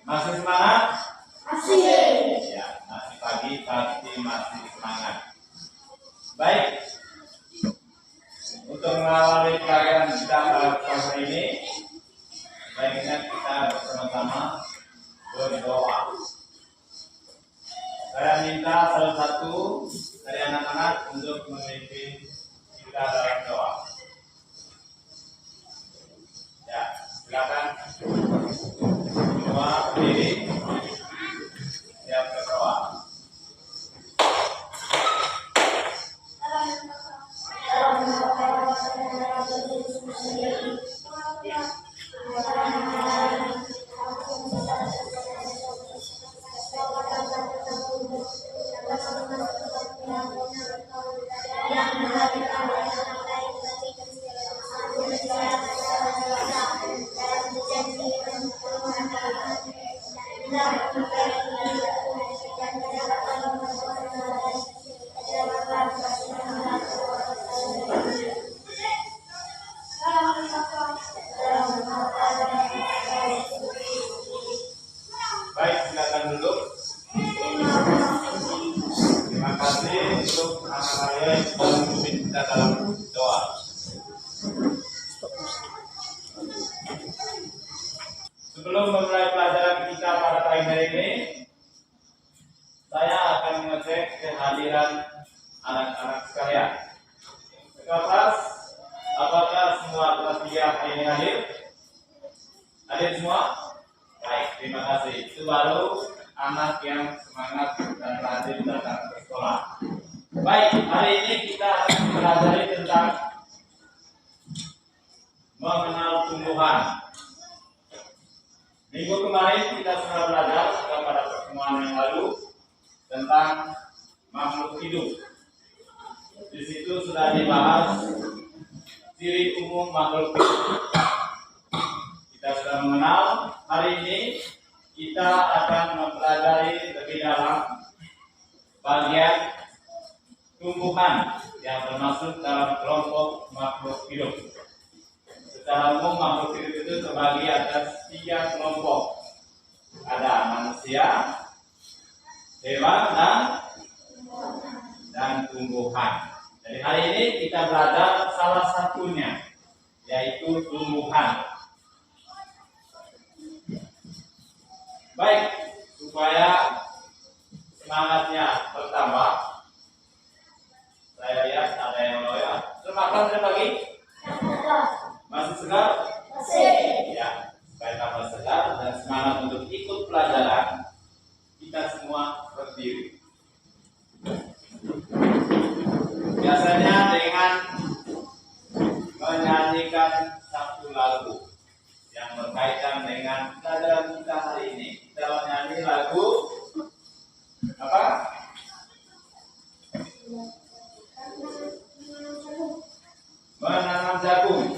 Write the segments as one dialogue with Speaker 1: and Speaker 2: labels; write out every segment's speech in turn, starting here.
Speaker 1: Masih semangat?
Speaker 2: Masih.
Speaker 1: Ya, masih pagi pasti masih semangat. Baik. Untuk mengawali pelajaran kita pada hari ini, baiknya kita bersama-sama berdoa. Saya minta salah satu dari anak-anak untuk memimpin kita dalam doa. Ya, silakan. Semua berdiri. Siap berdoa. Baik, silakan duduk. Terima kasih untuk anak saya yang sudah memimpin kita dalam doa. Sebelum memulai pelajaran kita pada pagi hari ini, saya akan mengecek kehadiran anak-anak sekalian. Kelas, apakah semua kelas 3 hari ini hadir? Hadir semua? Baik, terima kasih. Itu baru anak yang semangat dan rajin datang ke sekolah. Baik, hari ini kita akan mempelajari tentang mengenal tumbuhan. Minggu kemarin kita sudah belajar pada pertemuan yang lalu tentang makhluk hidup. Di situ sudah dibahas ciri umum makhluk hidup. Kita sudah mengenal. Hari ini kita akan mempelajari lebih dalam bagian tumbuhan yang termasuk dalam kelompok makhluk hidup. Secara umum makhluk hidup itu terbagi atas 3 kelompok. Ada manusia, hewan, dan tumbuhan. Jadi hari ini kita belajar salah satunya, yaitu tumbuhan. Baik, supaya semangatnya bertambah, saya lihat ada yang loyal. Makan sudah pagi? Masih segar?
Speaker 2: Masih.
Speaker 1: Ya, supaya tambah segar dan semangat untuk ikut pelajaran, kita semua berdiri. Biasanya dengan menyanyikan satu lagu yang berkaitan dengan pelajaran kita hari ini. Kita menyanyi lagu apa? Menanam jagung.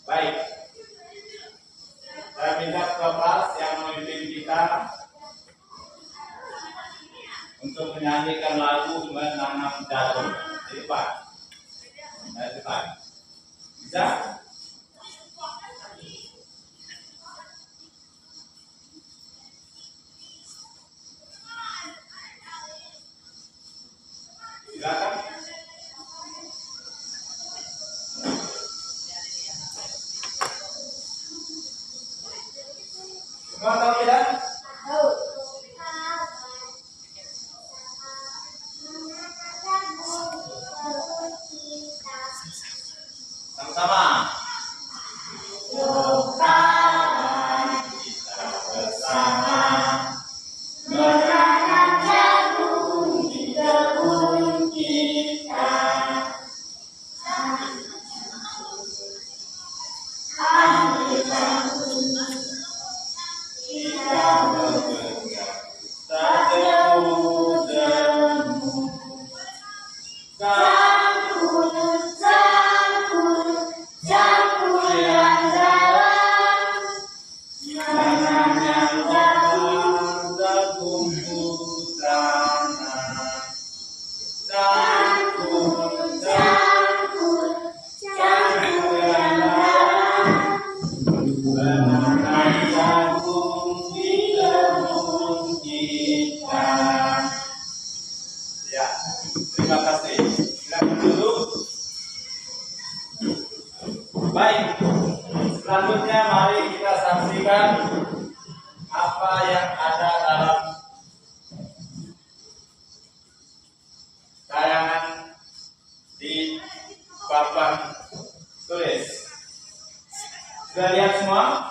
Speaker 1: Baik. Saya minta kelas yang memimpin kita untuk menyanyikan lagu menanam jagung. Di depan. Di depan. Bisa? Silakan. Semua tahu tidak?
Speaker 2: Tahu.
Speaker 1: Sama-sama. Kita bersama menanam jagung di kebun kita. Ambil jagung, kita bergerak sejauh-jauh. Sangkut, sangkut, Terima kasih. Silakan duduk. Baik. Selanjutnya mari kita saksikan apa yang ada dalam tayangan di papan tulis. Sudah lihat semua?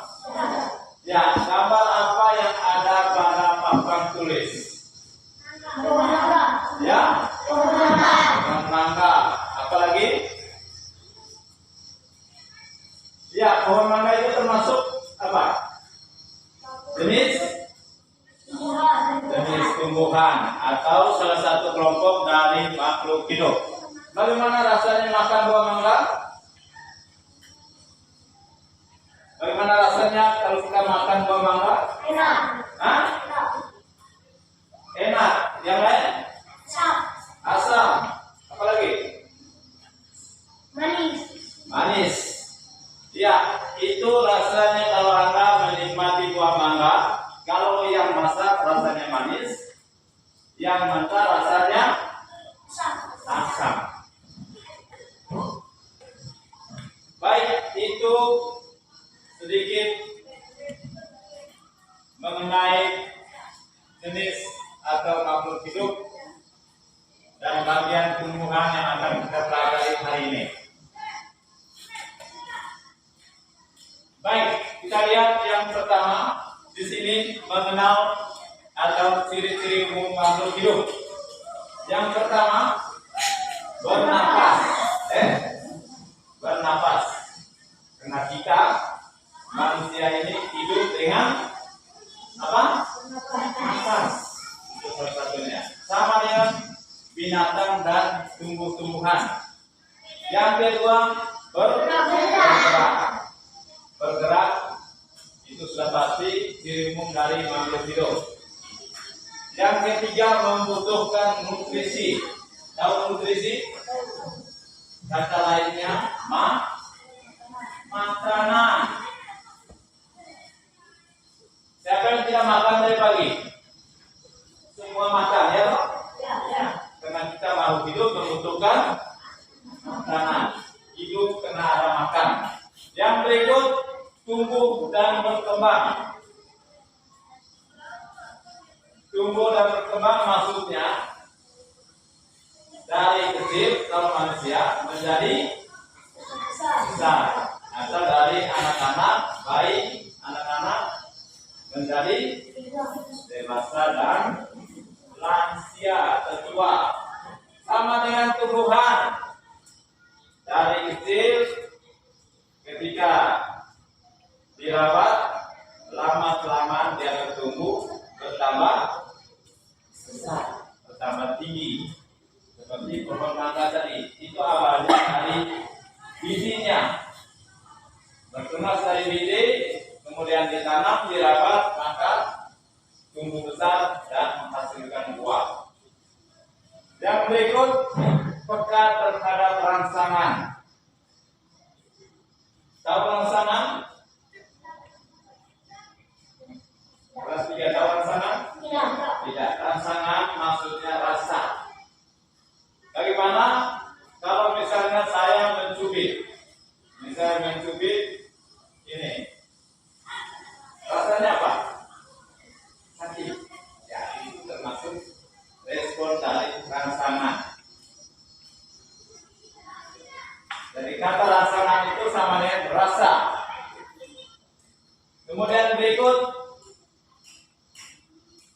Speaker 1: Ya, gambar apa yang ada pada papan tulis? Ya, pohon mangga. Apa lagi? Ya, pohon mangga itu termasuk apa? Jenis tumbuhan atau salah satu kelompok dari makhluk hidup. Bagaimana rasanya makan buah mangga? Bagaimana rasanya kalau kita makan buah mangga?
Speaker 2: Enak.
Speaker 1: Hah? Enak. Yang lain? Asam. Apa lagi?
Speaker 2: Manis.
Speaker 1: Manis. Ya, itu rasanya kalau Anda menikmati buah mangga. Kalau yang masak rasanya manis, yang mentah rasanya asam. Baik, itu sedikit mengenai jenis atau makhluk hidup dan bagian tumbuhan yang akan kita pelajari hari ini. Baik, kita lihat yang pertama di sini mengenal atau ciri-ciri umum makhluk hidup. Yang pertama bernapas, bernapas. Karena kita manusia ini hidup dengan apa? Nafas. Itu salah satunya. Sama dengan binatang dan tumbuh-tumbuhan. Yang kedua bergerak. Itu sudah pasti ciri umum dari makhluk hidup. Yang ketiga membutuhkan nutrisi. Tahu nutrisi? Kata lainnya makanan. Siapa yang tidak makan dari pagi? Semua makan, ya toh?
Speaker 2: Ya.
Speaker 1: Karena kita makhluk hidup membutuhkan makanan. Hidup kena ada makan. Yang berikut tumbuh dan berkembang. Tumbuh dan berkembang maksudnya dari kecil kalau manusia menjadi besar. Atau dari anak-anak, bayi, anak-anak menjadi dewasa dan lansia, tetua. Sama dengan tumbuhan. Dari kecil ketika dirawat, lama-kelamaan dia bertumbuh, bertambah besar, bertambah tinggi. Seperti pohon mangga tadi, itu awalnya dari bijinya. Bertunas dari biji, kemudian ditanam, dirawat, maka tumbuh besar dan menghasilkan buah. Yang berikut, peka terhadap rangsangan. Tahu rangsangan? Kelas 3 tahu rangsangan? Tidak. Rangsangan maksudnya rasa. Bagaimana kalau misalnya saya mencubit? Misalnya mencubit ini. Rasanya apa? Sakit. Ya, itu termasuk respon dari rangsangan. Jadi kata rangsangan itu sama dengan rasa. Kemudian berikut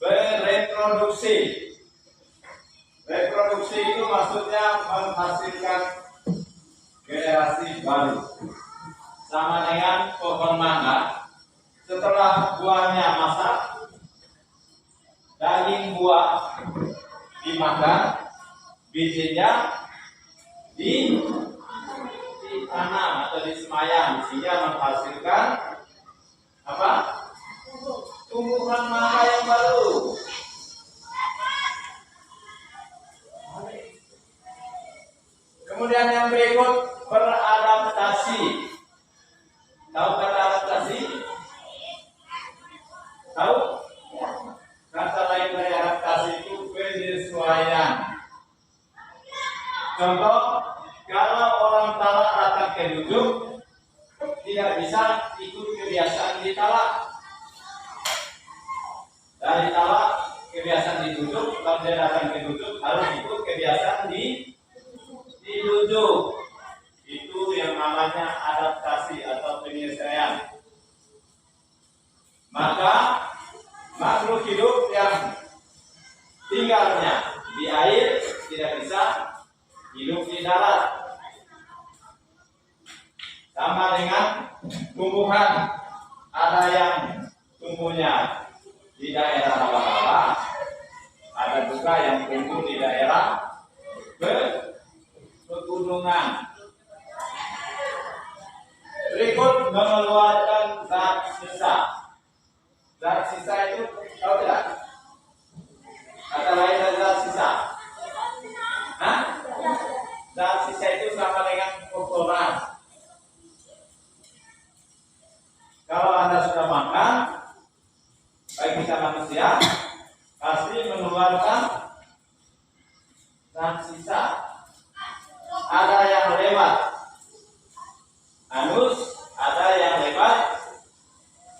Speaker 1: bereproduksi. Reproduksi itu maksudnya menghasilkan generasi baru. Sama dengan pohon mangga, setelah buahnya masak, daging buah dimakan, bijinya ditanam atau disemayam sehingga menghasilkan apa? Tumbuhan mangga yang baru. Kemudian yang berikut beradaptasi. Tahu kata adaptasi? Tahu? Kata lain dari adaptasi itu penyesuaian. Contoh, kalau orang talak datang ke duduk, tidak bisa ikut kebiasaan di talak. Dari talak kebiasaan di duduk, kalau dia datang ke duduk harus ikut kebiasaan di duduk. Itu yang namanya adaptasi atau penyesuaian. Maka makhluk hidup yang tinggalnya di air tidak bisa hidup di darat. Sama dengan tumbuhan, ada yang tumbuhnya di daerah rawa-rawa, ada juga yang tumbuh di daerah pegunungan. Berikut mengeluarkan zat sisa. Zat sisa itu tahu tidak? Kata lain dari zat sisa. Hah? Zat sisa itu sama dengan kotoran. Kalau Anda sudah makan, baik kita manusia, pasti mengeluarkan zat sisa. Ada yang lewat anus, ada yang lewat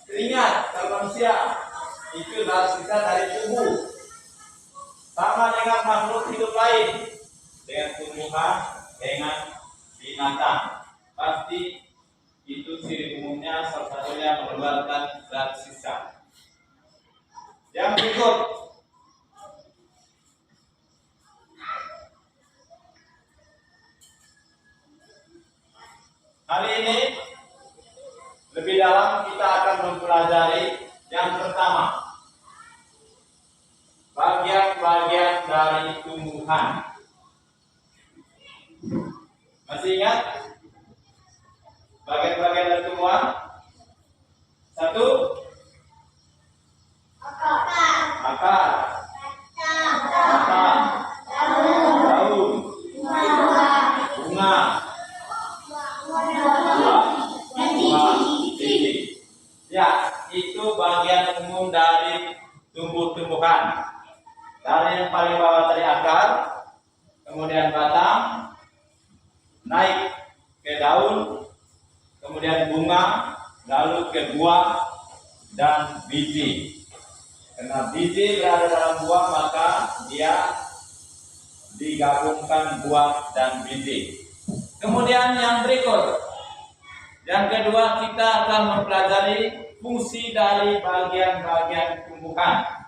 Speaker 1: keringat. Kalau manusia itu zat sisa dari tubuh. Sama dengan makhluk hidup lain, dengan tumbuhan, dengan binatang. Pasti itu ciri umumnya salah satunya mengeluarkan zat sisa. Yang berikut, hari ini lebih dalam kita akan mempelajari yang pertama, bagian-bagian dari tumbuhan. Masih ingat bagian-bagian dari tumbuhan? Satu, akar, batang, daun, bunga, biji. Ya, itu bagian umum dari tumbuh-tumbuhan. Dari yang paling bawah tadi akar, kemudian batang, naik ke daun, kemudian bunga, lalu ke buah dan biji. Karena biji berada dalam buah, maka dia digabungkan buah dan biji. Kemudian yang berikut, yang kedua, kita akan mempelajari fungsi dari bagian-bagian tumbuhan.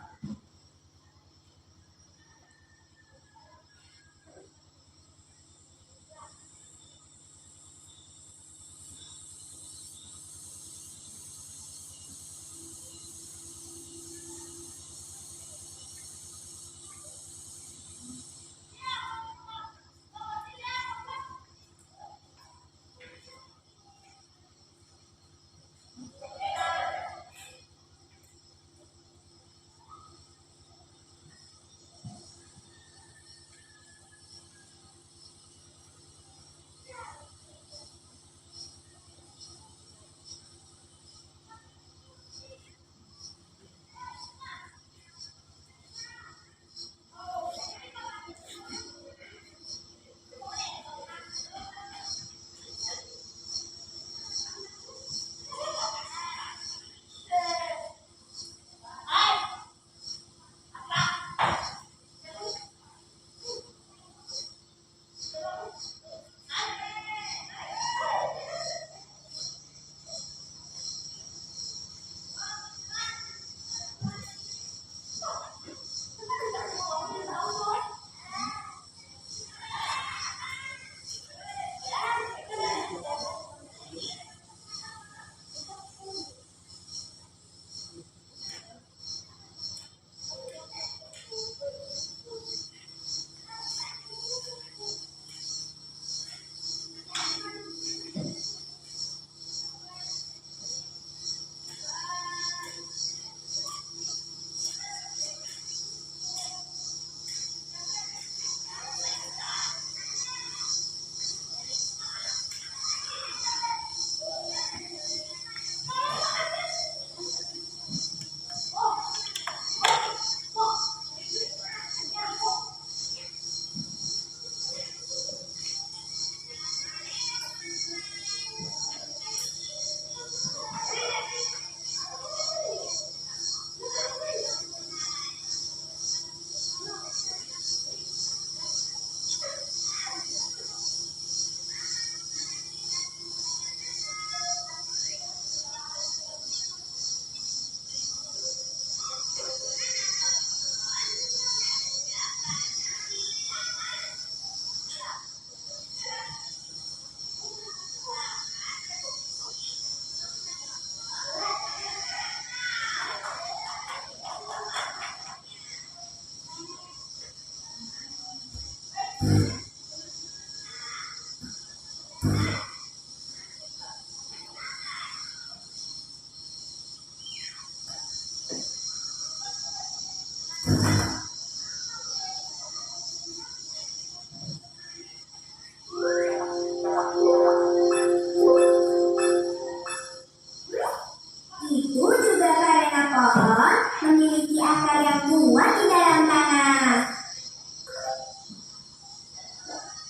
Speaker 2: Itu juga karena pohon memiliki akar yang kuat di dalam tanah.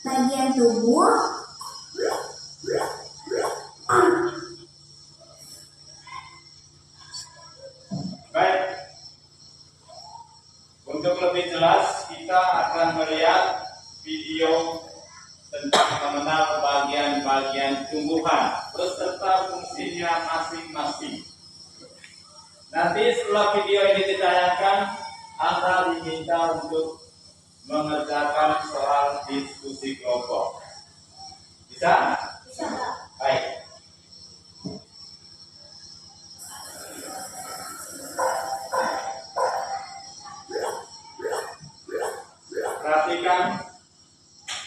Speaker 2: Bagian tubuh
Speaker 1: Baik. Untuk lebih jelas kita akan melihat video tentang mengenal bagian-bagian tumbuhan beserta fungsinya masing-masing. Nanti setelah video ini ditayangkan, Anda diminta untuk mengerjakan soal diskusi kelompok. Bisa?
Speaker 2: bisa.
Speaker 1: Baik. Perhatikan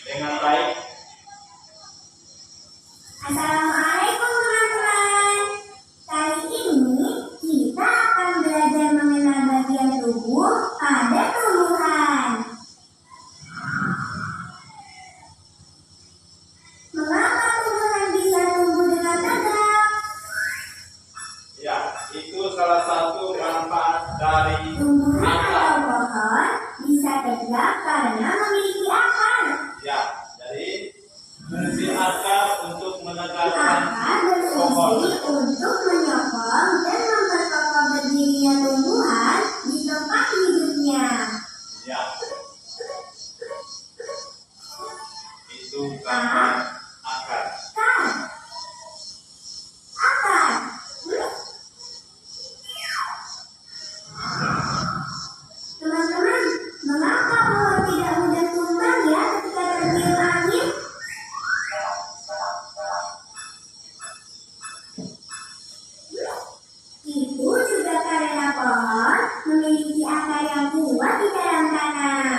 Speaker 1: dengan baik.
Speaker 2: Assalamualaikum teman-teman. Kali ini kita akan belajar mengenal bagian tubuh pada tumbuhan. Mengapa tumbuhan bisa tumbuh dengan tegak?
Speaker 1: Ya, itu salah satu manfaat dari
Speaker 2: Tumbuhan
Speaker 1: akar.
Speaker 2: atau pohon bisa tegak karena memiliki akar.
Speaker 1: Ya, jadi fungsi akar untuk menegakkan
Speaker 2: Akar
Speaker 1: pohon.
Speaker 2: berfungsi untuk menyokong dan memperkokoh berdirinya tumbuhan di tempat hidupnya.
Speaker 1: Ya, itu gambar akar.
Speaker 2: Akar. Akar. Teman-teman, mengapa pohon tidak mudah tumbang ya ketika tertiup angin? Itu juga karena pohon memiliki akar yang kuat di dalam tanah.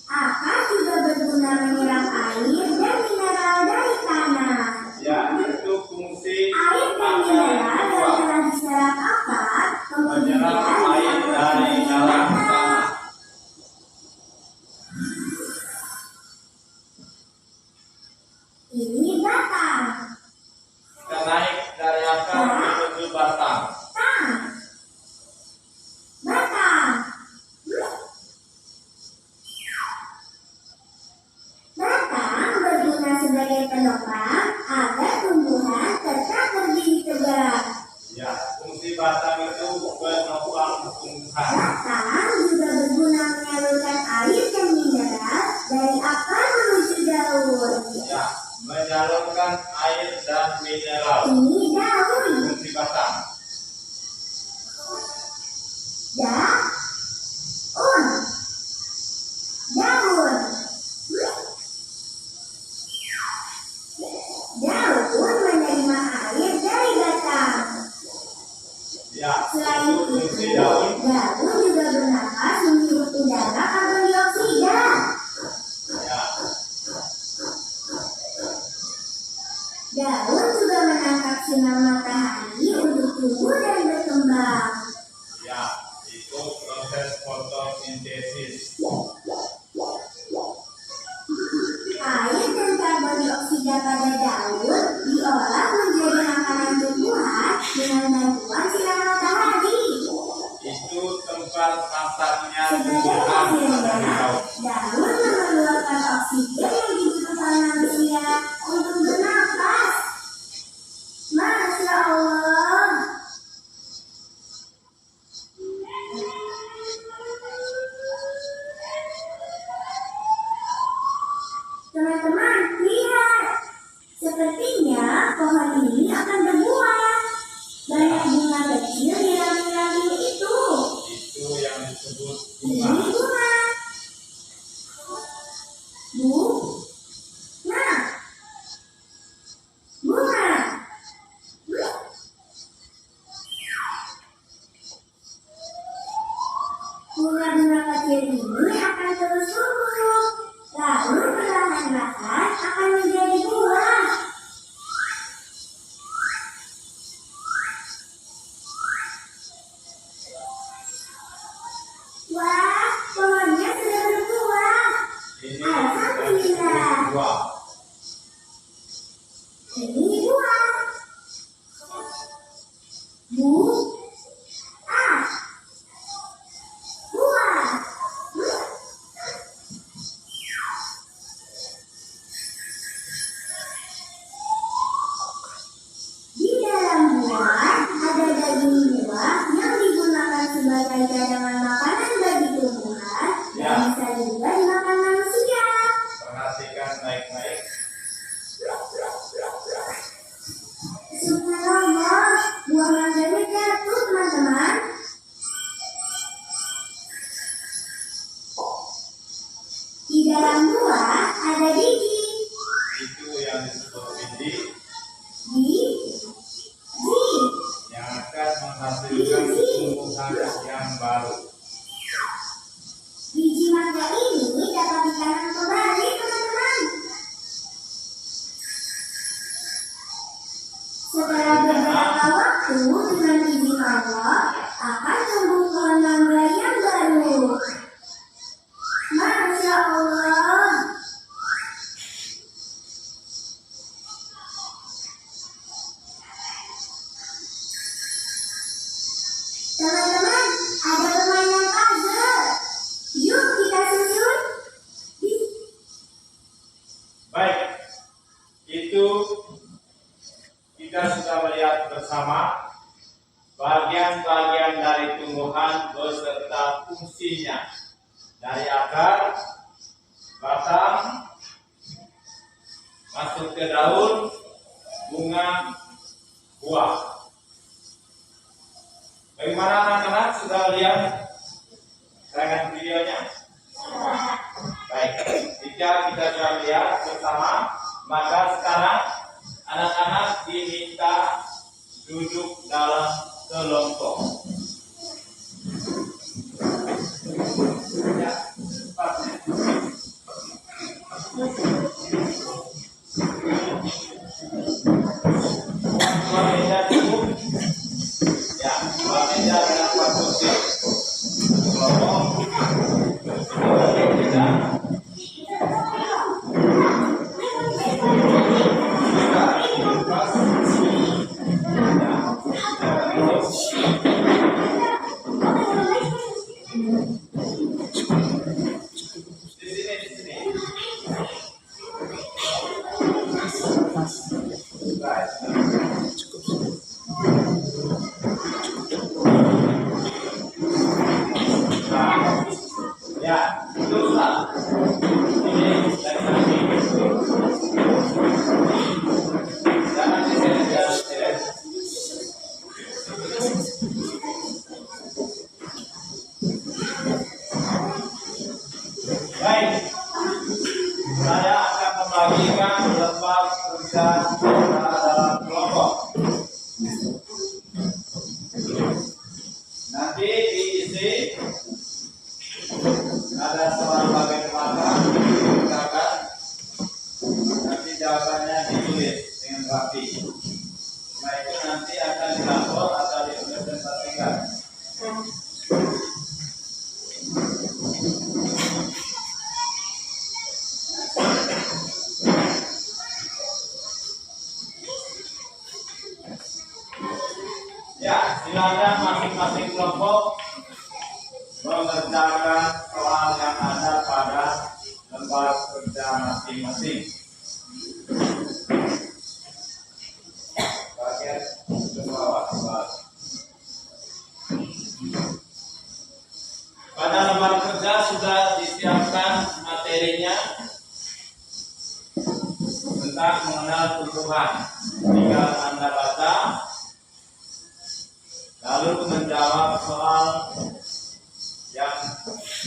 Speaker 2: Akar juga berguna menyerap air dan mineral dari tanah.
Speaker 1: Ya, itu fungsi
Speaker 2: Air dan
Speaker 1: akar
Speaker 2: mineral
Speaker 1: yang
Speaker 2: yang
Speaker 1: kuat.
Speaker 2: telah diserap akar kemudian
Speaker 1: Menyerap air dari
Speaker 2: dialirkan ke
Speaker 1: dalam
Speaker 2: tanah.
Speaker 1: tanah.
Speaker 2: Ini batang.
Speaker 1: Kita naik dari akar menuju batang.
Speaker 2: Tang. Batang. Batang berguna sebagai penopang agar tumbuhan tetap berdiri tegak.
Speaker 1: Ya, fungsi batang itu penopang tumbuhan.
Speaker 2: Batang juga berguna menyalurkan air dan mineral dari akar menuju daun.
Speaker 1: Ya, menyalurkan air dan mineral.
Speaker 2: Ini daun.
Speaker 1: Fungsi batang.
Speaker 2: Daun. Daun. Daun menerima air dari batang.
Speaker 1: Ya,
Speaker 2: Selain
Speaker 1: itu fungsi
Speaker 2: itu,
Speaker 1: daun.
Speaker 2: daun juga bernafas menghirup udara karbon dioksida.
Speaker 1: Ya,
Speaker 2: Daun juga menangkap sinar matahari untuk tumbuh dan berkembang.
Speaker 1: ya, itu proses fotosintesis.
Speaker 2: Air dan karbon dioksida pada daun diolah menjadi makanan tumbuhan dengan bantuan sinar matahari.
Speaker 1: Itu tempat masaknya
Speaker 2: Sebagai
Speaker 1: tumbuhan ada di
Speaker 2: hasilnya,
Speaker 1: daun.
Speaker 2: daun mengeluarkan oksigen yang dibutuhkan manusia untuk bernafas. Masya Allah. dalam buah ada biji.
Speaker 1: Itu yang disebut biji.
Speaker 2: Biji.
Speaker 1: Yang akan menghasilkan tumbuhan yang baru.
Speaker 2: Biji mangga ini dapat ditanam kembali, teman-teman. Setelah beberapa waktu, dengan biji mangga akan tumbuh pohon mangga yang baru. Masya Allah. Teman-teman, ada permainan puzzle. Yuk kita susun.
Speaker 1: Baik, itu kita sudah melihat bersama bagian-bagian dari tumbuhan beserta fungsinya, dari akar, batang, masuk ke daun, bunga, buah. Bagaimana anak-anak sudah lihat tayangan videonya? Baik, jika kita sudah lihat bersama, maka sekarang anak-anak diminta duduk dalam kelompok. Ya, cepatnya. Dua meja cukup. Ya, dua meja dengan 4 kursi. Kelompok. Dua meja. Ya, teruslah. Ini dari kami. Jangan diseret. Baik, saya akan membagikan lembar kerja dalam kelompok. Nanti diisi ada soal bagian belakang, dikatakan nanti jawabannya ditulis dengan rapi. Nah itu nanti akan dilapor atau dipresentasikan. Ya, silakan masing-masing kelompok mengerjakan soal yang ada pada lembar kerja masing-masing. Bagian ke bawah. Pada lembar kerja sudah disiapkan materinya tentang mengenal tumbuhan. Tinggal Anda baca, lalu menjawab soal yang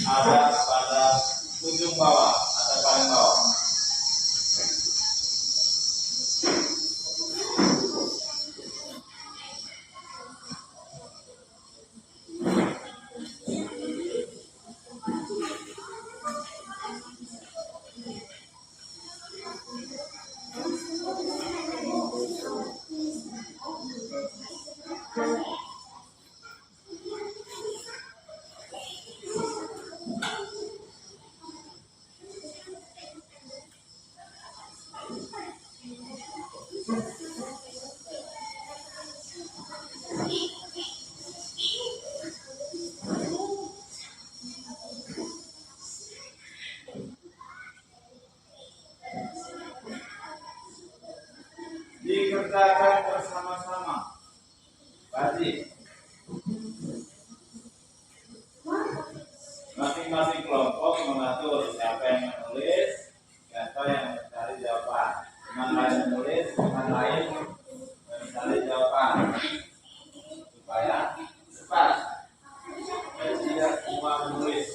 Speaker 1: ada pada ujung bawah atau paling bawah. Dikerjakan bersama-sama. Wajib. Masing-masing kelompok mengatur siapa yang menulis, siapa yang mencari jawaban. Teman lain menulis, teman lain mencari jawaban. Supaya cepat. Dan tidak semua menulis.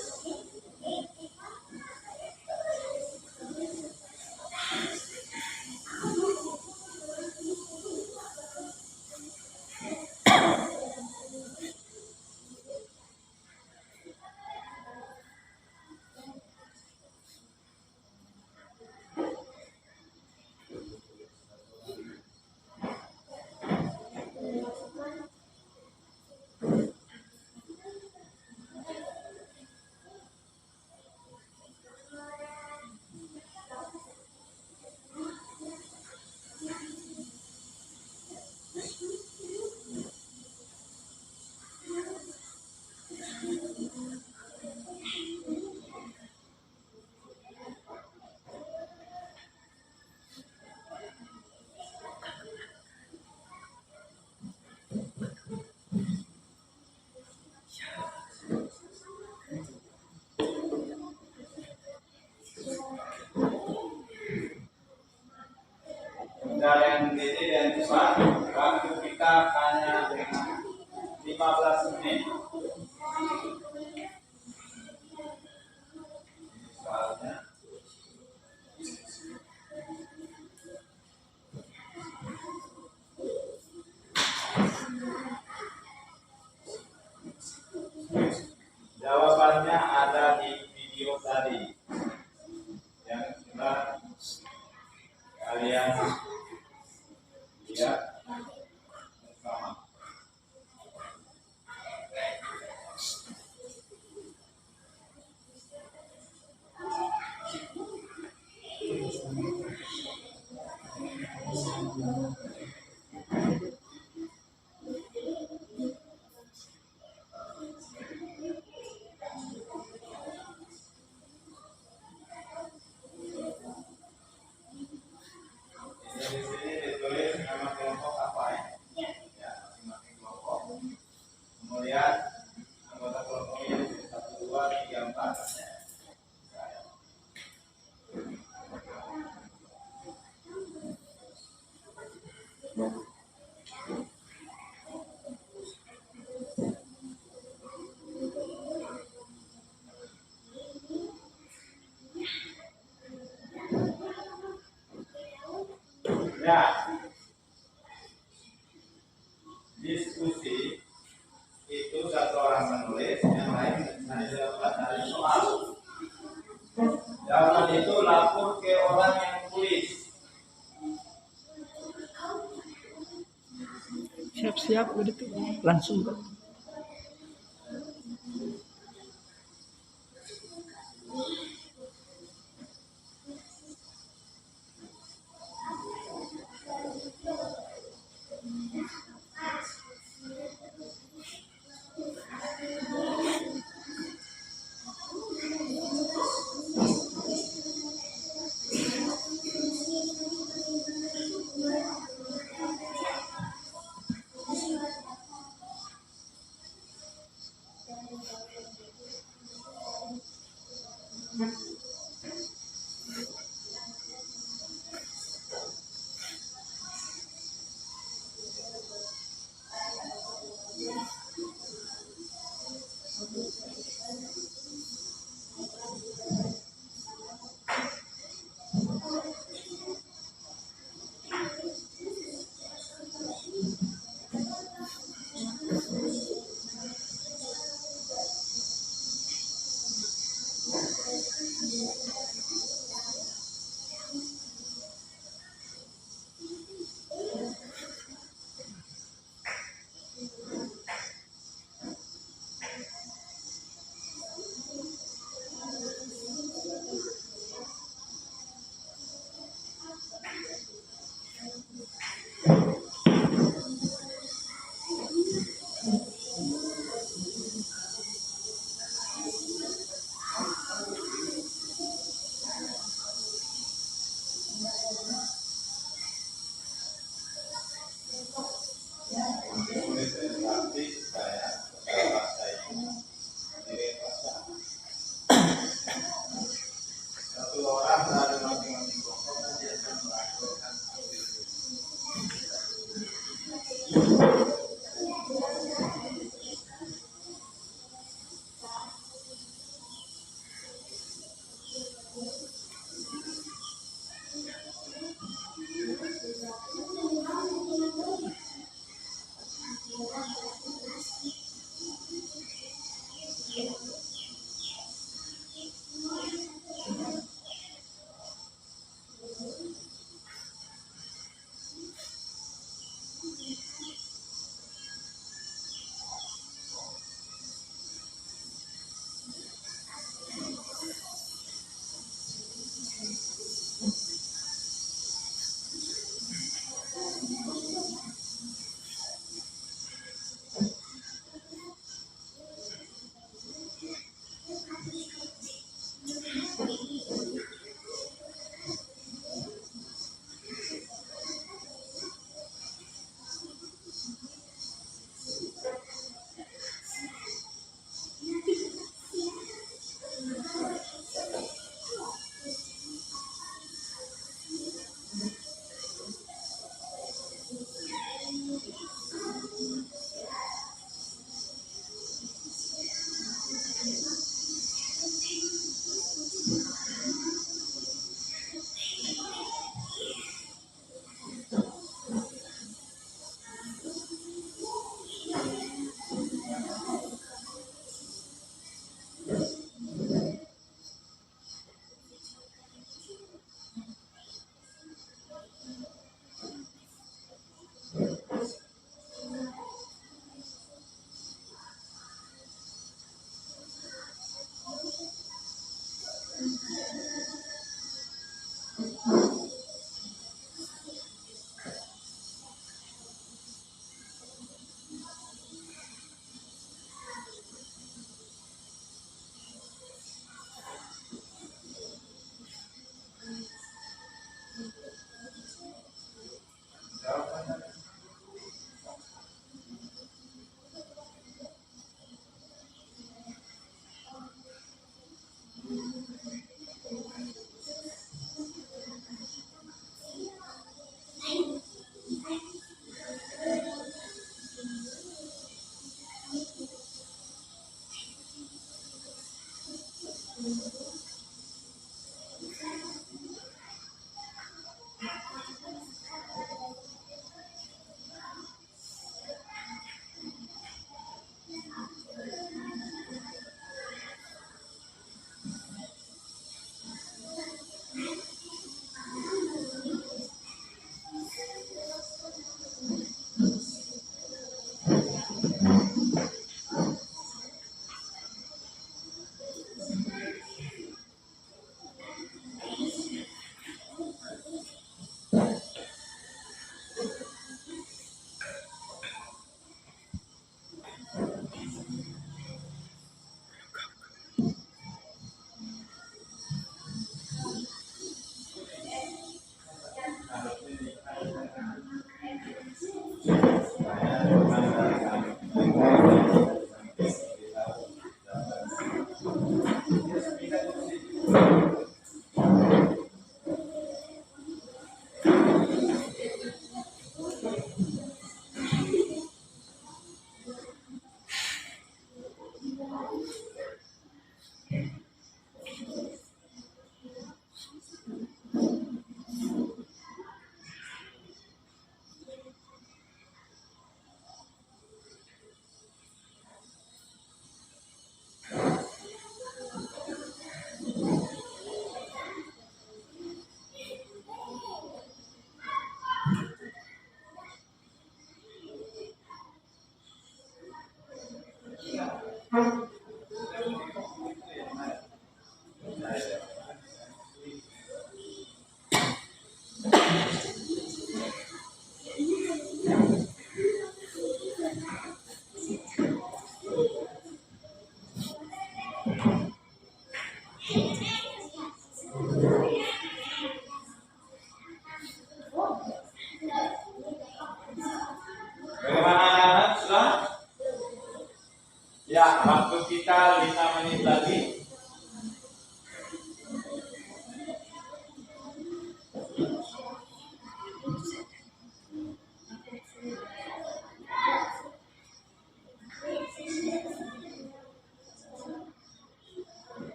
Speaker 1: tadi yang sudah kalian lihat bersama. Di sini ditulis nama kelompok apa ya? Ya, masing-masing kelompok. Kemudian anggota kelompoknya 1, 2, 3, 4. Ya, diskusi itu satu orang menulis, yang lain hanya dapat dari soal. Jawaban itu lapor ke orang yang tulis.
Speaker 3: Siap-siap udah tuh langsung kok.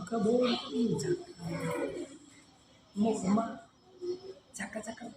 Speaker 3: Kabong, mau rumah, cakap-cakap.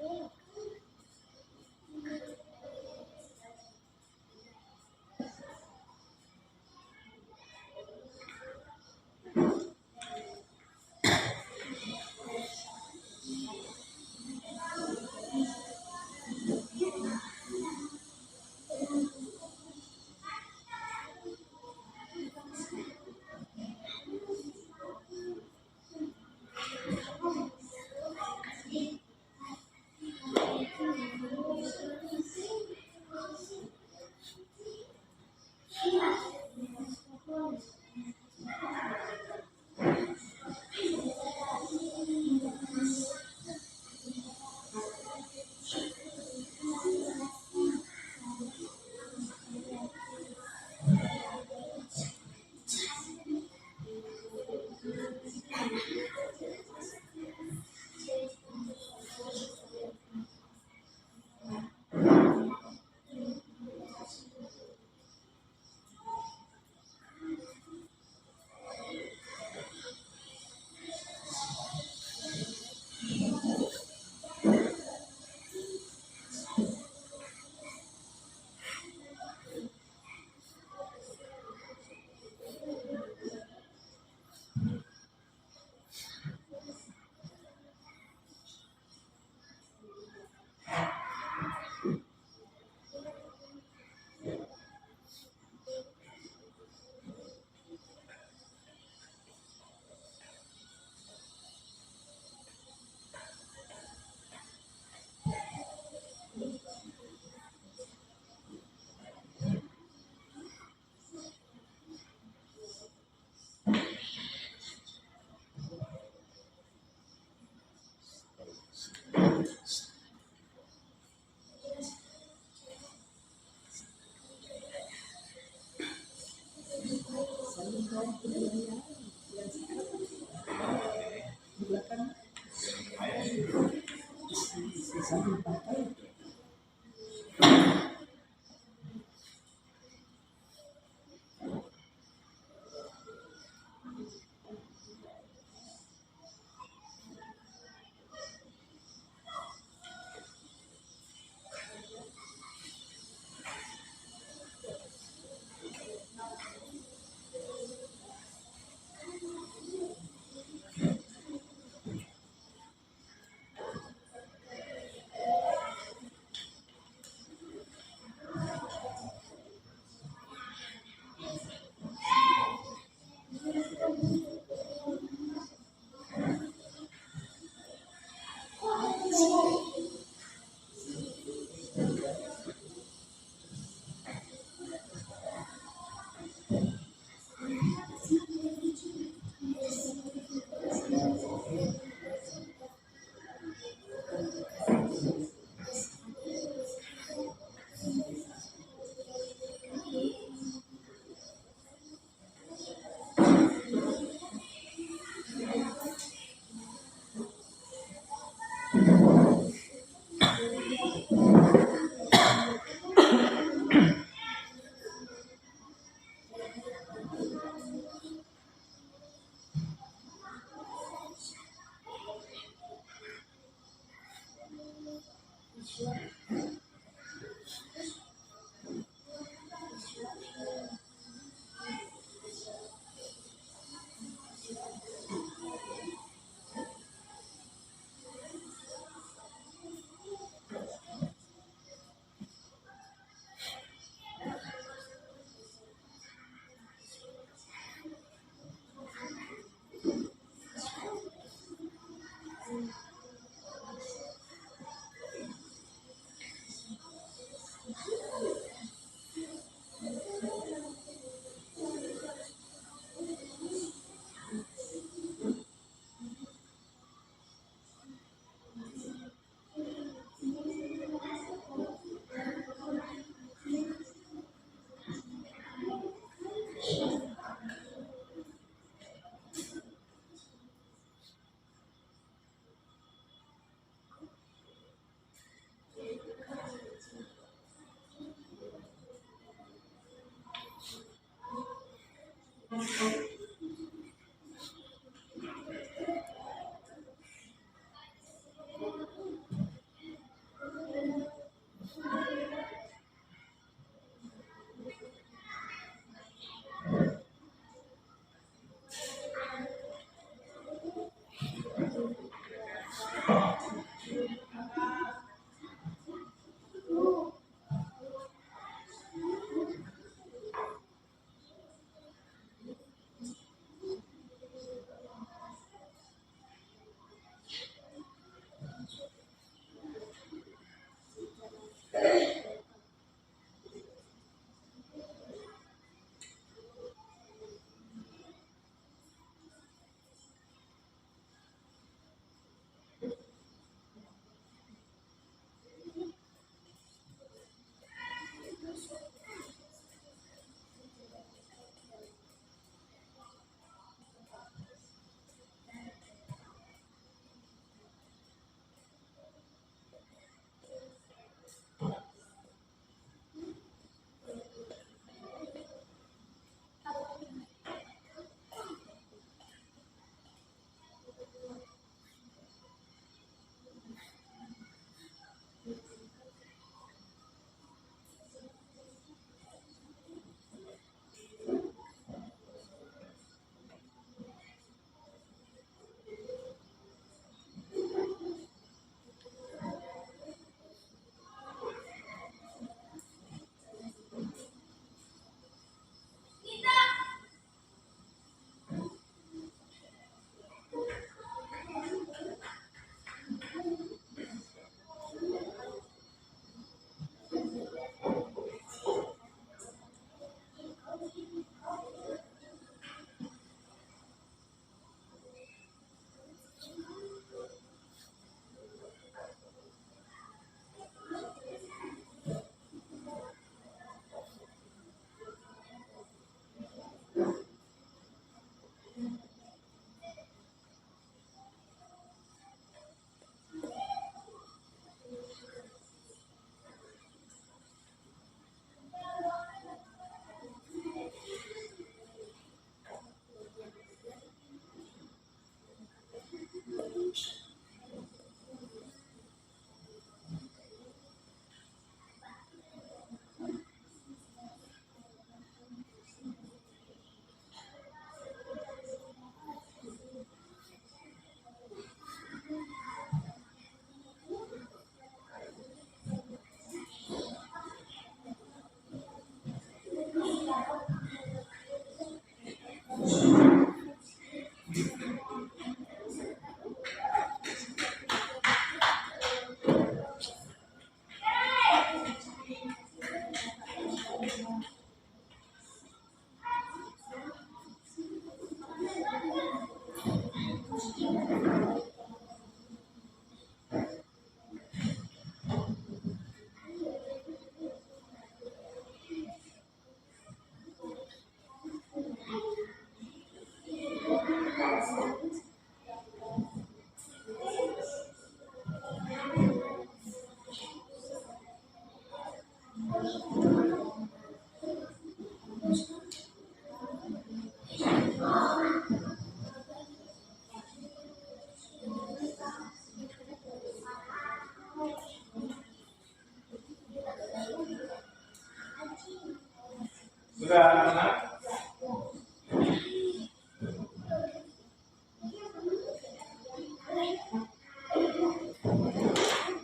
Speaker 1: Sudah anak-anak?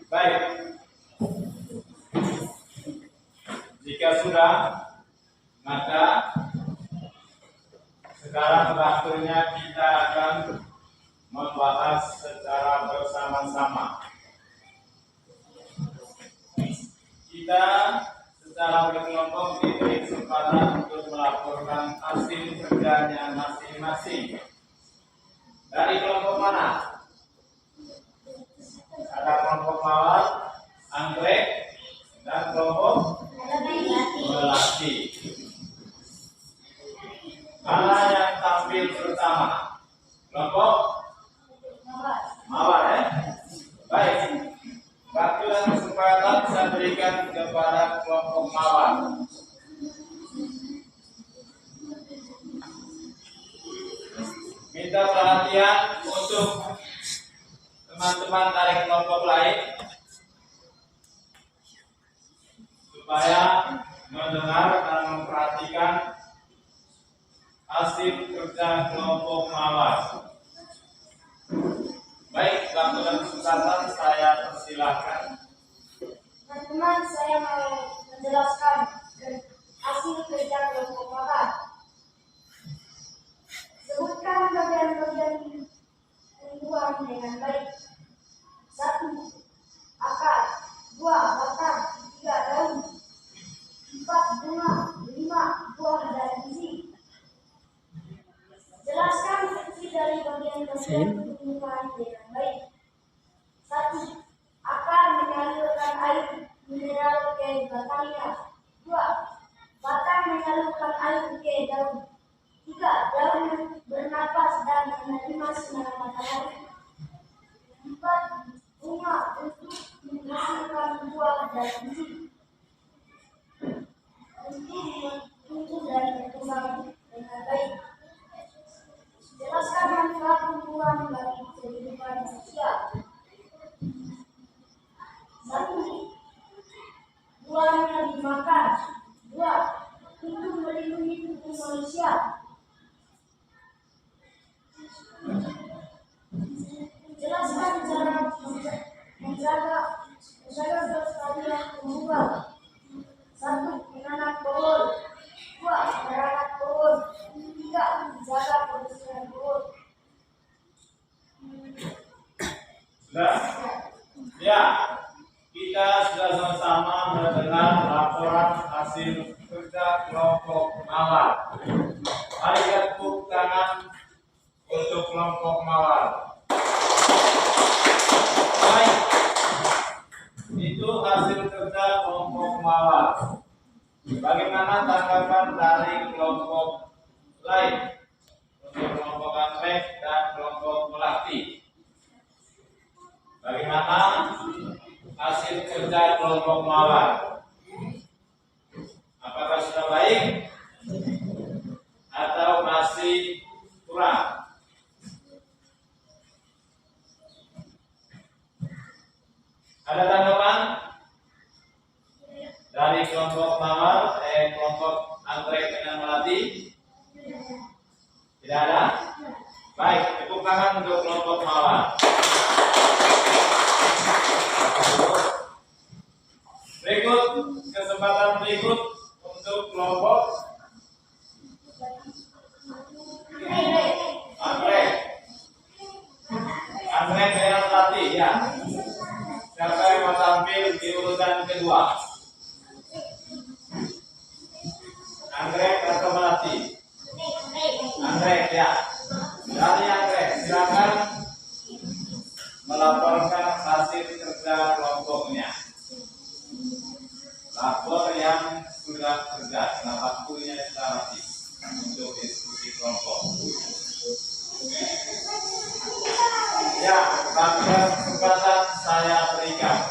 Speaker 1: Baik. Jika sudah, maka sekarang waktunya kita akan membahas secara bersama-sama. Kita secara berkelompok diberi kesempatan untuk melaporkan hasil kerjanya masing-masing. Dari kelompok mana? Ada kelompok mawar, anggrek, dan kelompok melati. Mana yang tampil pertama? Kelompok mawar, ya? Baik. Waktu dan kesempatan saya berikan kepada kelompok mawar. Minta perhatian untuk teman-teman dari kelompok lain supaya mendengar dan memperhatikan hasil kerja kelompok mawar. Baik, waktu dan kesempatan saya persilahkan.
Speaker 2: Teman-teman, saya mau menjelaskan hasil kerja kelompok mawar. Sebutkan bagian-bagian tumbuhan dengan baik. 1. Akar. 2. Batang. 3. Daun. 4. Bunga. 5. Buah dan biji. Jelaskan fungsi dari bagian-bagian tumbuhan dengan baik. 1. Akar menyalurkan air mineral ke batangnya. 2. Batang menyalurkan air ke daun. 3. Daun bernapas dan menerima sinar matahari. 4. Bunga untuk menghasilkan buah dan biji. Untuk tumbuh dan berkembang dengan baik. Jelaskan manfaat tumbuhan bagi kehidupan manusia. 1. Buahnya dimakan. 2. Untuk melindungi tubuh manusia. Jelaskan cara menjaga kelestarian tumbuhan. 1. Menanam pohon. 2. Merawat pohon. 3. Menjaga kebersihan pohon.
Speaker 1: Sudah? Ya, kita sudah sama-sama mendengar laporan hasil kerja kelompok mawar. Mari kita tepuk tangan untuk kelompok mawar. Baik, itu hasil kerja kelompok mawar. Bagaimana tanggapan dari kelompok lain? Untuk kelompok anggrek dan kelompok melati. Bagaimana hasil kerja kelompok mawar? Apakah sudah baik atau masih kurang? Ada tanggapan dari kelompok mawar, kelompok anggrek dengan melati? Tidak ada? Baik, tepuk tangan untuk kelompok mawar. Berikut, kesempatan berikut untuk kelompok anggrek. Anggrek dengan melati, ya. Siapa yang mau tampil di urutan kedua? Anggrek atau melati? Anggrek, ya. Dari anggrek, silakan melaporkan hasil kerja kelompoknya. Lapor yang sudah kerja, nah waktunya sudah habis untuk diskusi kelompok. Ya, waktu kesempatan saya berikan.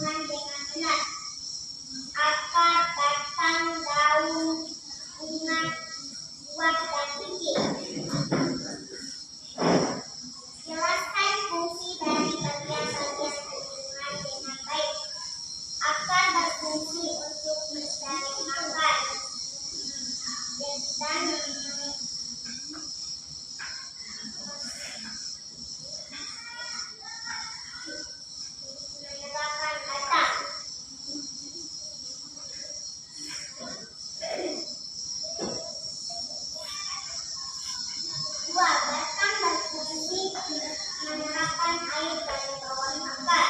Speaker 2: tumbuhan dengan benar. Akar, batang, daun, bunga, buah, dan biji. Jelaskan fungsi dari bagian-bagian tumbuhan dengan baik. Akar berfungsi untuk mencari makan dan menyerapkan batang. Buah, batang berfungsi menyerapkan air dari bawah akar.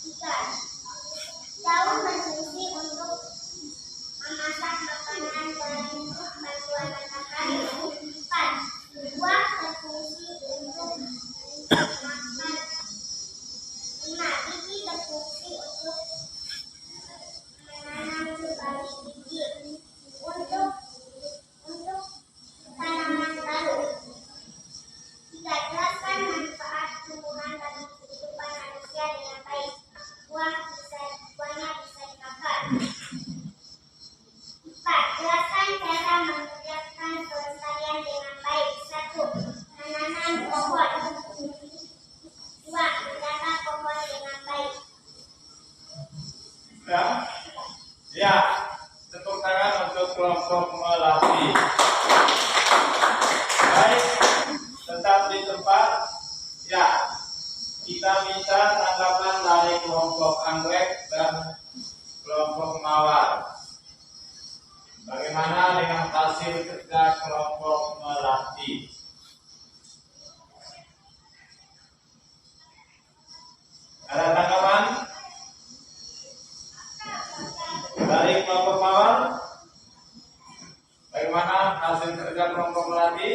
Speaker 2: 3. Daun berfungsi untuk memasak makanan dan bantuan matahari. 4. Buah berfungsi untuk makan. 5. Biji berfungsi untuk menanam kembali biji untuk tanaman baru. 3. Jelaskan manfaat tumbuhan bagi kehidupan manusia dengan baik. Buahnya bisa dimakan. 4. Jelaskan cara mengerjakan pelestarian dengan baik. 1. Menanam pohon. 2. Menjaga pohon dengan baik.
Speaker 1: Ya, tepuk tangan untuk kelompok melatih. Baik, tetap di tempat. Ya, kita minta tanggapan dari kelompok anggrek dan kelompok mawar. Bagaimana dengan hasil kerja kelompok melatih? Ada tanggapan dari kelompok mawar? Bagaimana hasil kerja kelompok melatih?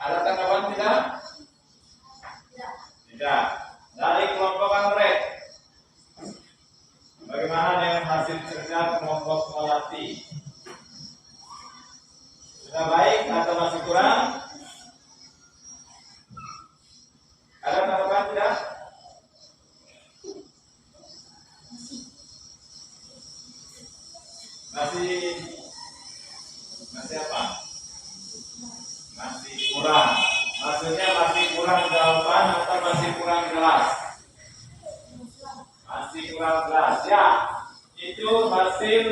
Speaker 1: Ada tanggapan tidak? Tidak. Dari kelompok anggrek, bagaimana dengan hasil kerja kelompok melatih? Sudah baik atau masih kurang? Ada tanggapan tidak? Masih apa? Masih kurang. Maksudnya masih kurang jawaban atau masih kurang jelas? Masih kurang jelas. Ya, itu hasil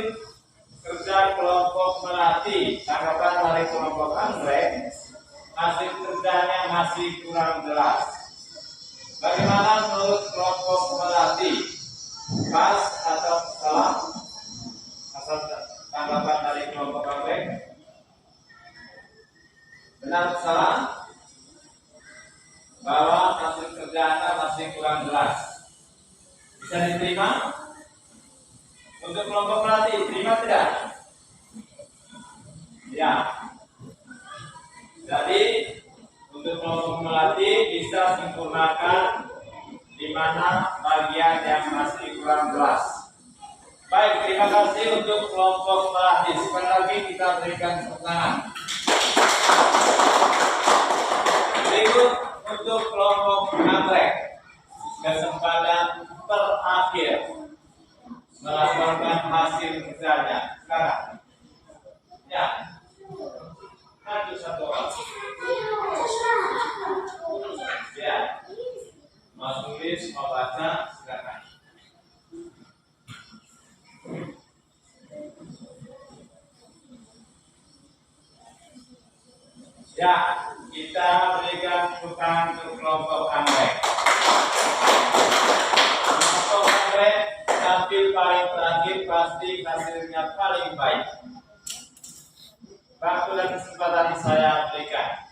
Speaker 1: kerja kelompok melatih. Tanggapan dari kelompok anggrek, hasil kerjanya masih kurang jelas. Bagaimana menurut kelompok melatih? Pas atau salah? Asal tanggapan dari kelompok anggrek? Benar atau salah? Bahwa hasil kerjanya masih kurang jelas. Bisa diterima? Untuk kelompok melatih, terima tidak? Ya. Jadi untuk kelompok melatih bisa sempurnakan di mana bagian yang masih kurang jelas. Baik, terima kasih untuk kelompok melatih. Sekali lagi kita berikan tepuk tangan. Berikut untuk kelompok anggrek, kesempatan terakhir melaporkan hasil kerjanya. Sekarang, ya, satu orang. Ya, mau tulis, mau baca, silakan. Ya, kita berikan tepuk tangan untuk kelompok anggrek. Kelompok anggrek tampil paling terakhir pasti hasilnya paling baik. Waktu dan kesempatan saya berikan.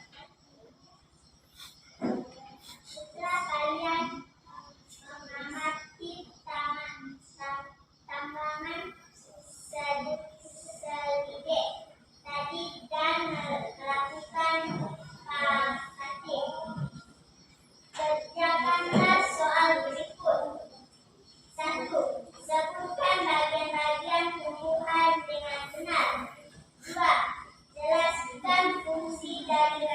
Speaker 2: Setelah kalian mengamati tanaman selide tadi dan melakukan praktik, kerjakanlah soal berikut. 1. Sebutkan bagian-bagian tumbuhan dengan benar. 2. Jelaskan fungsi dari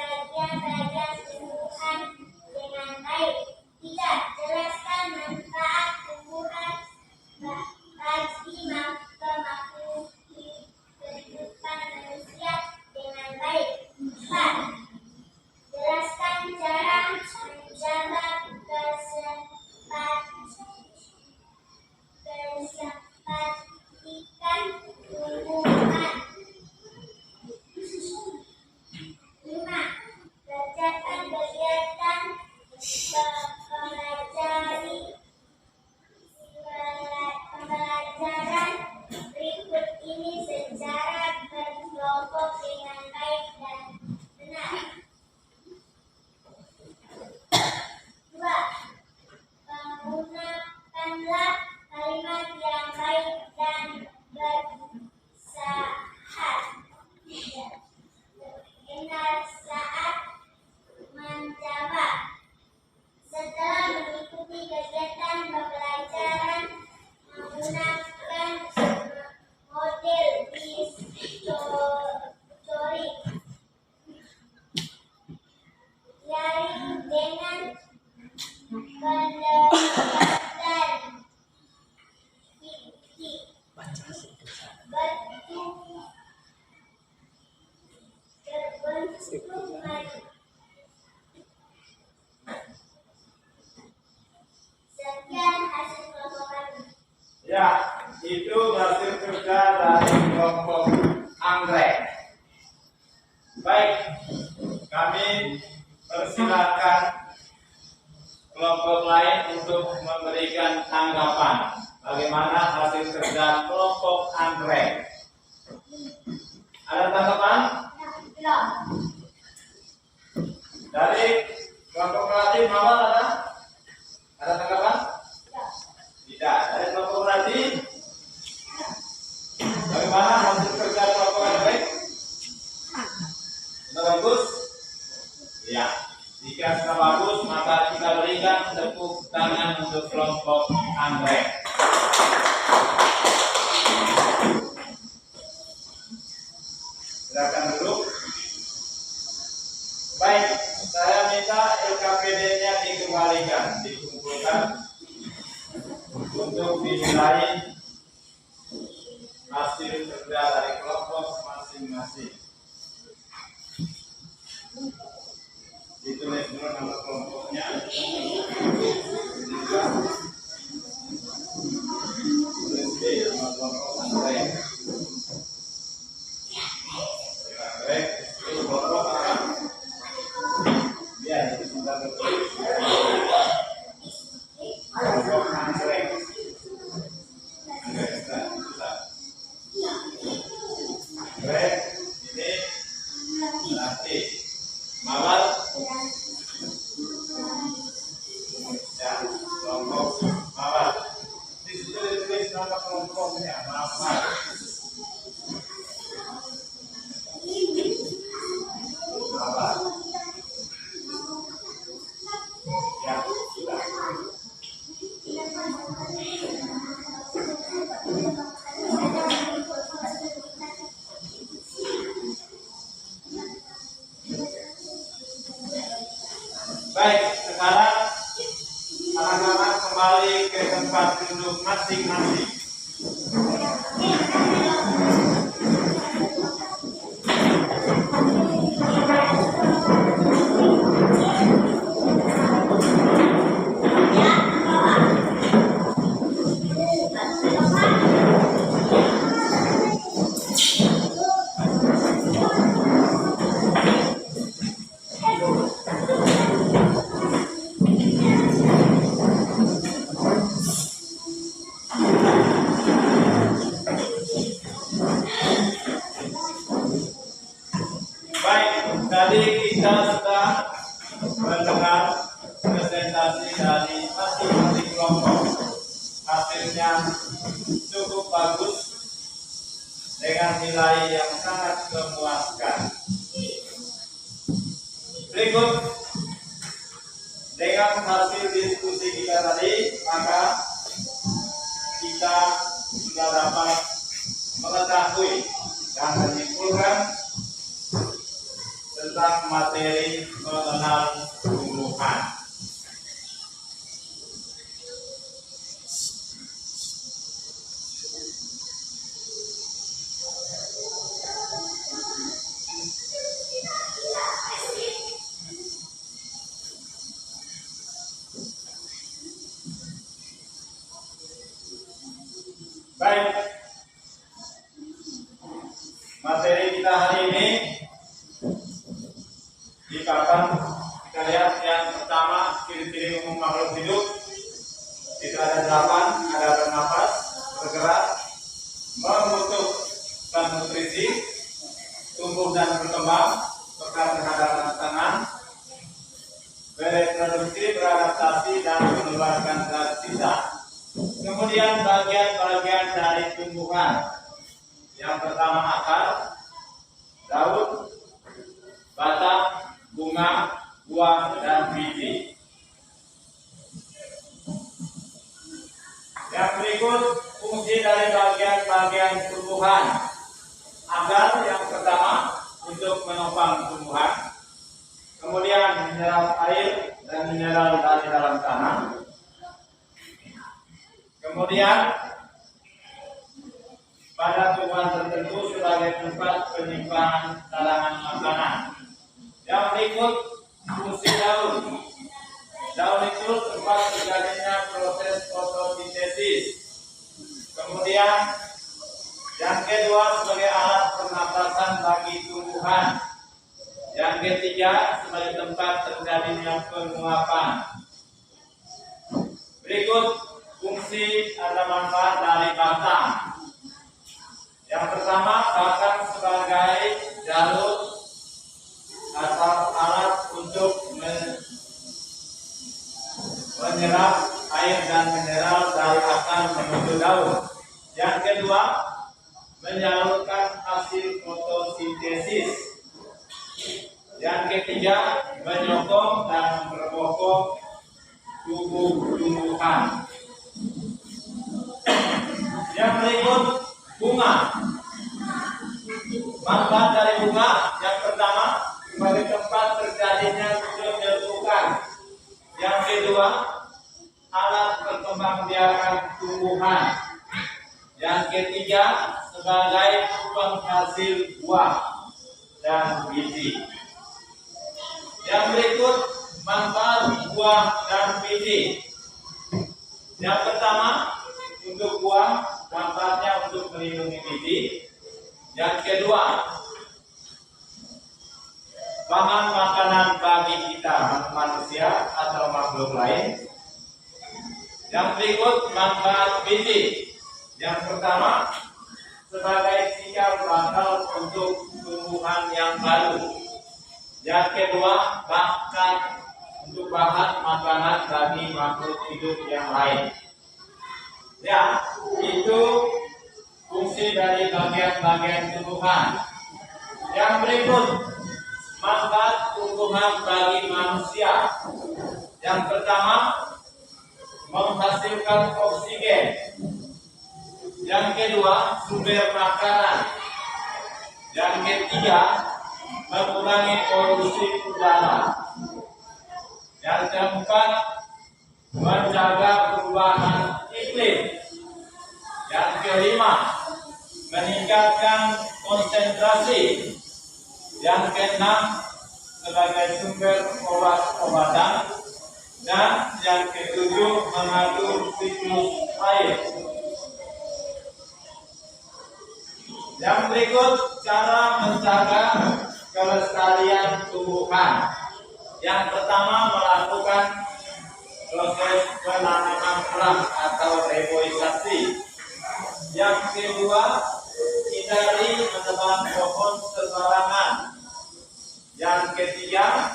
Speaker 2: Pendekatan titik
Speaker 3: Baca sebentar.
Speaker 2: terbentukan sekian hasil kelompokan.
Speaker 1: Ya, itu hasil kerja dari kelompok anggrek. Baik, kami persilakan kelompok lain untuk memberikan tanggapan bagaimana hasil kerja kelompok anggrek. Ada tanggapan
Speaker 2: Belum.
Speaker 1: dari kelompok pelatih Mawar? Ada tanggapan? Tidak. Dari kelompok pelatih, bagaimana hasil kerja kelompok anggrek? Sudah bagus? Ya. Jika sudah bagus, maka kita berikan tepuk tangan untuk kelompok anggrek. Silakan duduk. Baik, saya minta LKPD-nya dikembalikan, dikumpulkan untuk dinilai hasil kerja dari kelompok masing-masing. Ditulis dulu nama kelompoknya. Tulis di nama kelompok anggrek. Anggrek itu kelompok apa? Ya, itu sudah tertulis. Kelompok anggrek. Anggrek sudah. Anggrek ini berarti Mawar. Ya, kelompok Mawar. Di situ ditulis nama kelompoknya, Mawar. Mawar. Ya, sudah. Baik, sekarang anak-anak kembali ke tempat duduk masing-masing. Baik, tadi kita sudah mendengar presentasi dari masing-masing kelompok. Hasilnya cukup bagus dengan nilai yang sangat memuaskan. Berikut dengan hasil diskusi kita tadi, maka kita sudah dapat mengetahui dan menyimpulkan tentang materi mengenal tumbuhan. Baik, materi kita hari ini di papan kita lihat yang pertama ciri-ciri umum makhluk hidup. Itu ada 8, ada bernafas, bergerak, membutuhkan nutrisi, tumbuh dan berkembang, peka terhadap tantangan, bereproduksi, beradaptasi dan mengeluarkan zat sisa. Kemudian bagian-bagian dari tumbuhan. Yang pertama akar, daun, batang, bunga, buah, dan biji. Yang berikut fungsi dari bagian-bagian tumbuhan. Akar yang pertama untuk menopang tumbuhan. Kemudian mineral air dan mineral dari dalam tanah. Kemudian pada tumbuhan tertentu sebagai tempat penyimpanan cadangan makanan. Yang berikut fungsi daun. Daun itu tempat terjadinya proses fotosintesis. Kemudian yang kedua sebagai alat pernapasan bagi tumbuhan. Yang ketiga sebagai tempat terjadinya penguapan. Berikut fungsi atau manfaat dari batang. Yang pertama, batang sebagai jalur atau alat untuk menyerap air dan mineral dari akar menuju daun. Yang kedua, menyalurkan hasil fotosintesis. Yang ketiga, menyokong dan memperkokoh tubuh tumbuhan. Yang berikut, bunga. Manfaat dari bunga yang pertama sebagai tempat terjadinya penyerbukan. Yang kedua, alat perkembangbiakan tumbuhan. Yang ketiga, sebagai penghasil buah dan biji. Yang berikut, manfaat buah dan biji. Yang pertama, untuk buah, manfaatnya untuk melindungi biji. Yang kedua, bahan makanan bagi kita manusia atau makhluk lain. Yang berikut, manfaat biji. Yang pertama, sebagai cikal bakal untuk tumbuhan yang baru. Yang kedua, bahkan untuk bahan makanan bagi makhluk hidup yang lain. Ya, itu fungsi dari bagian-bagian tumbuhan. Yang berikut, manfaat tumbuhan bagi manusia. Yang pertama, menghasilkan oksigen. Yang kedua, sumber makanan. Yang ketiga, mengurangi polusi udara. Yang keempat, menjaga perubahan iklim. Yang kelima, meningkatkan konsentrasi. Yang keenam, sebagai sumber obat-obatan. Dan yang ketujuh, mengatur siklus air. Yang berikut, cara menjaga kelestarian tumbuhan. Yang pertama, melakukan proses penanaman ulang atau reboisasi. Yang kedua, hindari menebang pohon sembarangan. Yang ketiga,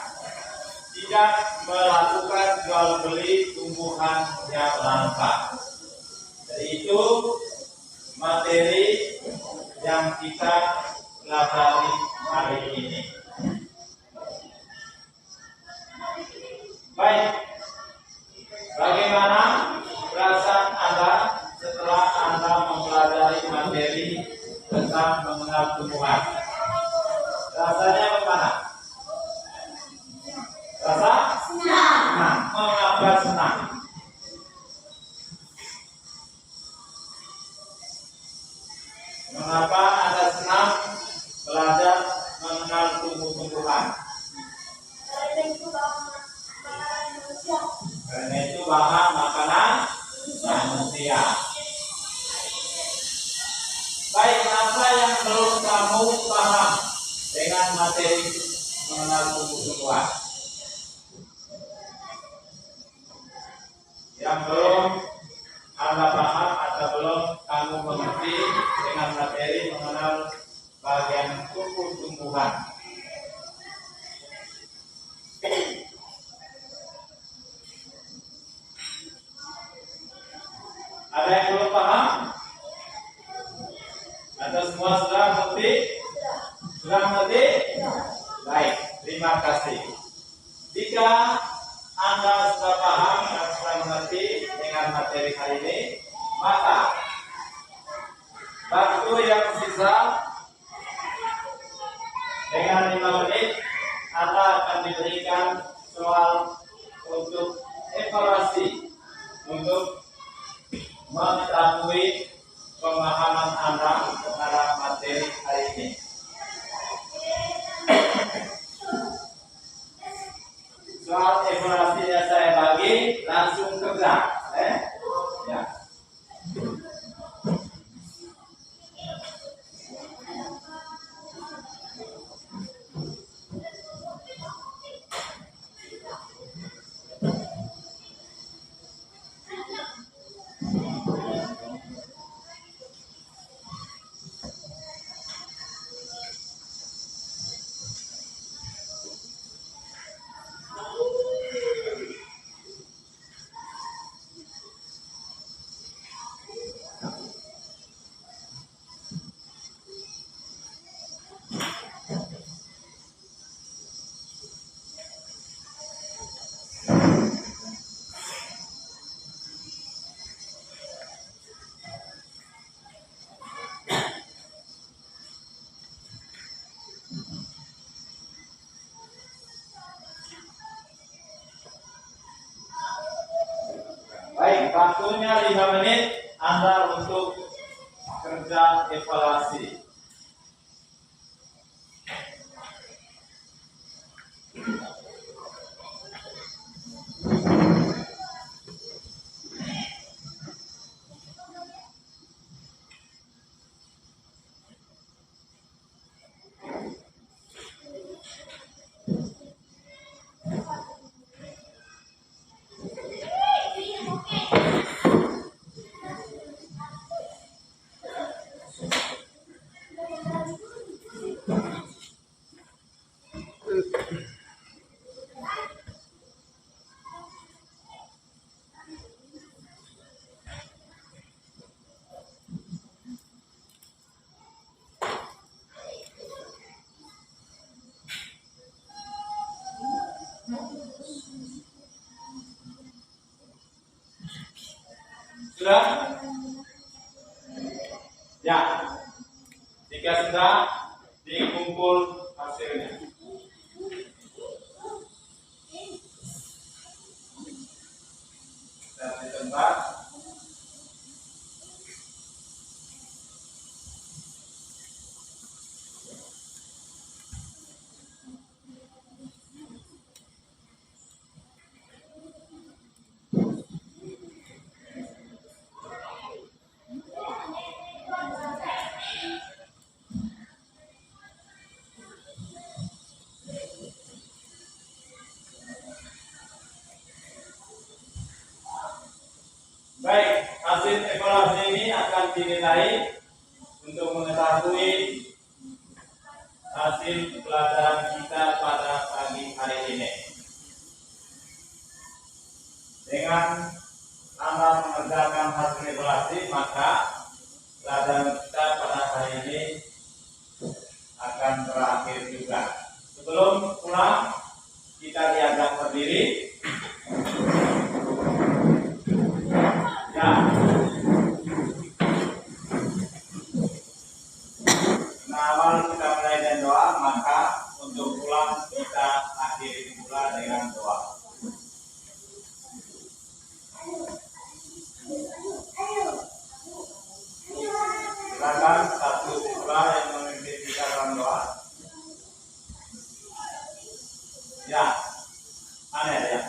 Speaker 1: tidak melakukan jual beli tumbuhan yang langka. Jadi itu materi yang kita pelajari hari ini. Baik, bagaimana perasaan Anda setelah Anda mempelajari materi tentang mengenal tumbuhan? Rasanya bagaimana? Rasa? Senang. Nah, mengapa senang? Mengapa Anda senang belajar mengenal tumbuh-tumbuhan? Karena itu bahan makanan manusia. Baik, apa yang belum kamu paham dengan materi mengenal tumbuh-tumbuhan? Yang belum Anda paham atau belum kamu mengerti dengan materi mengenal bagian tumbuh-tumbuhan? Ada yang belum paham? Atau semua sudah mengerti? Sudah mengerti? Baik, terima kasih. Jika Anda sudah paham dan sudah mengerti dengan materi hari ini, maka waktu yang sisa dengan 5 menit Anda akan diberikan soal untuk evaluasi, untuk mengetahui pemahaman Anda terhadap materi hari ini. Soal evaluasinya saya bagi, langsung kerja. Ya. Baik, waktunya 5 menit Anda untuk kerja evaluasi. Sudah? Ya. Jika sudah, dikumpul hasilnya. Dan di tempat. Baik, hasil evaluasi ini akan dinilai untuk mengetahui hasil pelajaran kita pada pagi hari ini. Dengan Anda mengerjakan hasil evaluasi, maka pelajaran kita pada hari ini akan berakhir juga. Sebelum pulang, kita diajak berdiri. Ya. Nah, awal kita mulai dengan doa, maka untuk pulang kita akhiri pula dengan doa. Silakan satu pula yang memimpin kita dalam doa. Ya, aneh ya.